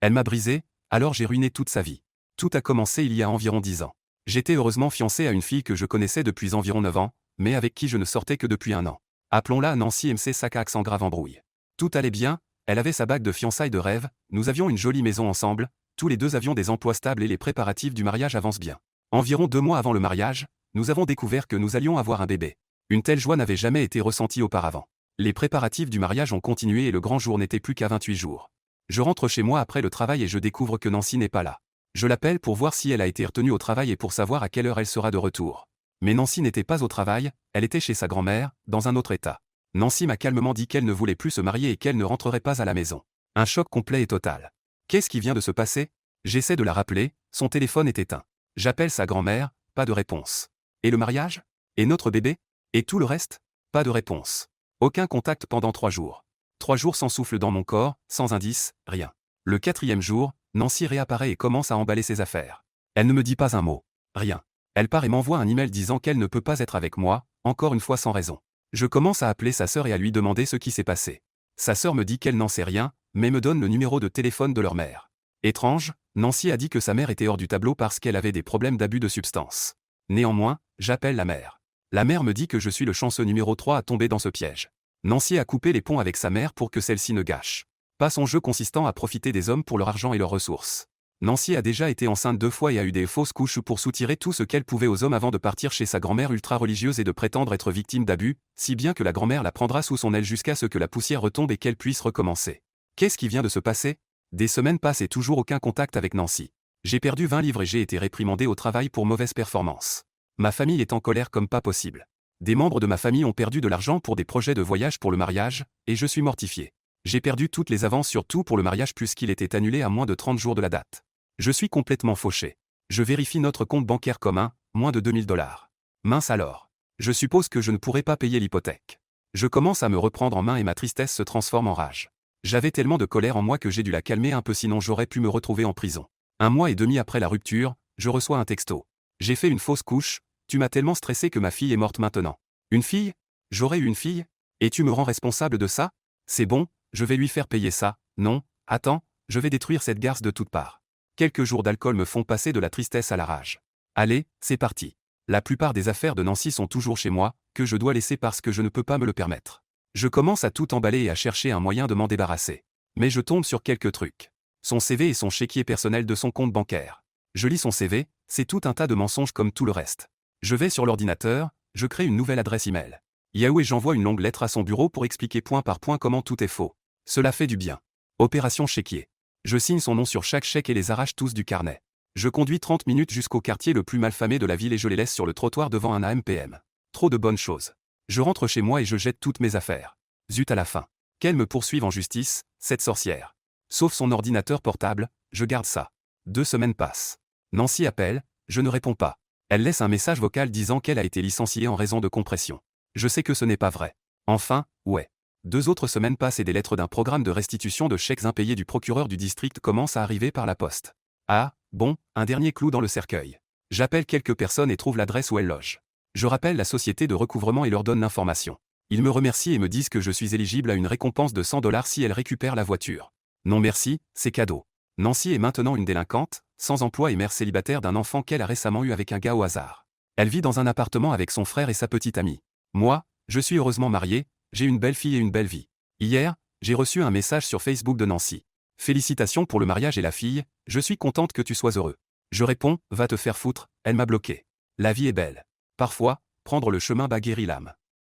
Elle m'a brisé, alors j'ai ruiné toute sa vie. Tout a commencé il y a environ 10 ans. J'étais heureusement fiancé à une fille que je connaissais depuis environ 9 ans, mais avec qui je ne sortais que depuis 1 an. Appelons-la Nancy MC Sac à accent grave embrouille. Tout allait bien, elle avait sa bague de fiançailles de rêve, nous avions une jolie maison ensemble, tous les deux avions des emplois stables et les préparatifs du mariage avancent bien. Environ 2 mois avant le mariage, nous avons découvert que nous allions avoir un bébé. Une telle joie n'avait jamais été ressentie auparavant. Les préparatifs du mariage ont continué et le grand jour n'était plus qu'à 28 jours. Je rentre chez moi après le travail et je découvre que Nancy n'est pas là. Je l'appelle pour voir si elle a été retenue au travail et pour savoir à quelle heure elle sera de retour. Mais Nancy n'était pas au travail, elle était chez sa grand-mère, dans un autre état. Nancy m'a calmement dit qu'elle ne voulait plus se marier et qu'elle ne rentrerait pas à la maison. Un choc complet et total. Qu'est-ce qui vient de se passer? J'essaie de la rappeler, son téléphone est éteint. J'appelle sa grand-mère, pas de réponse. Et le mariage? Et notre bébé? Et tout le reste? Pas de réponse. Aucun contact pendant 3 jours. 3 jours sans souffle dans mon corps, sans indice, rien. Le 4e jour, Nancy réapparaît et commence à emballer ses affaires. Elle ne me dit pas un mot. Rien. Elle part et m'envoie un email disant qu'elle ne peut pas être avec moi, encore une fois sans raison. Je commence à appeler sa sœur et à lui demander ce qui s'est passé. Sa sœur me dit qu'elle n'en sait rien, mais me donne le numéro de téléphone de leur mère. Étrange, Nancy a dit que sa mère était hors du tableau parce qu'elle avait des problèmes d'abus de substances. Néanmoins, j'appelle la mère. La mère me dit que je suis le chanceux numéro 3 à tomber dans ce piège. Nancy a coupé les ponts avec sa mère pour que celle-ci ne gâche pas son jeu consistant à profiter des hommes pour leur argent et leurs ressources. Nancy a déjà été enceinte 2 fois et a eu des fausses couches pour soutirer tout ce qu'elle pouvait aux hommes avant de partir chez sa grand-mère ultra-religieuse et de prétendre être victime d'abus, si bien que la grand-mère la prendra sous son aile jusqu'à ce que la poussière retombe et qu'elle puisse recommencer. Qu'est-ce qui vient de se passer? Des semaines passent et toujours aucun contact avec Nancy. J'ai perdu 20 livres et j'ai été réprimandé au travail pour mauvaise performance. Ma famille est en colère comme pas possible. Des membres de ma famille ont perdu de l'argent pour des projets de voyage pour le mariage, et je suis mortifié. J'ai perdu toutes les avances sur tout pour le mariage puisqu'il était annulé à moins de 30 jours de la date. Je suis complètement fauché. Je vérifie notre compte bancaire commun, moins de 2000 $. Mince alors. Je suppose que je ne pourrai pas payer l'hypothèque. Je commence à me reprendre en main et ma tristesse se transforme en rage. J'avais tellement de colère en moi que j'ai dû la calmer un peu sinon j'aurais pu me retrouver en prison. 1 mois et demi après la rupture, je reçois un texto. J'ai fait une fausse couche, tu m'as tellement stressé que ma fille est morte maintenant. Une fille? J'aurais eu une fille? Et tu me rends responsable de ça? C'est bon, je vais lui faire payer ça. Non, attends, je vais détruire cette garce de toutes parts. Quelques jours d'alcool me font passer de la tristesse à la rage. Allez, c'est parti. La plupart des affaires de Nancy sont toujours chez moi, que je dois laisser parce que je ne peux pas me le permettre. Je commence à tout emballer et à chercher un moyen de m'en débarrasser. Mais je tombe sur quelques trucs. Son CV et son chéquier personnel de son compte bancaire. Je lis son CV, c'est tout un tas de mensonges comme tout le reste. Je vais sur l'ordinateur, je crée une nouvelle adresse email. Yahoo et j'envoie une longue lettre à son bureau pour expliquer point par point comment tout est faux. Cela fait du bien. Opération chéquier. Je signe son nom sur chaque chèque et les arrache tous du carnet. Je conduis 30 minutes jusqu'au quartier le plus malfamé de la ville et je les laisse sur le trottoir devant un AMPM. Trop de bonnes choses. Je rentre chez moi et je jette toutes mes affaires. Zut à la fin. Qu'elle me poursuive en justice, cette sorcière. Sauf son ordinateur portable, je garde ça. 2 semaines passent. Nancy appelle, je ne réponds pas. Elle laisse un message vocal disant qu'elle a été licenciée en raison de compression. Je sais que ce n'est pas vrai. Enfin, ouais. 2 autres semaines passent et des lettres d'un programme de restitution de chèques impayés du procureur du district commencent à arriver par la poste. Ah, bon, un dernier clou dans le cercueil. J'appelle quelques personnes et trouve l'adresse où elles logent. Je rappelle la société de recouvrement et leur donne l'information. Ils me remercient et me disent que je suis éligible à une récompense de 100 $ si elles récupèrent la voiture. Non merci, c'est cadeau. Nancy est maintenant une délinquante, sans emploi et mère célibataire d'un enfant qu'elle a récemment eu avec un gars au hasard. Elle vit dans un appartement avec son frère et sa petite amie. Moi, je suis heureusement marié, j'ai une belle fille et une belle vie. Hier, j'ai reçu un message sur Facebook de Nancy. Félicitations pour le mariage et la fille, je suis contente que tu sois heureux. Je réponds, va te faire foutre, elle m'a bloqué. La vie est belle. Parfois, prendre le chemin bat guérit l'âme.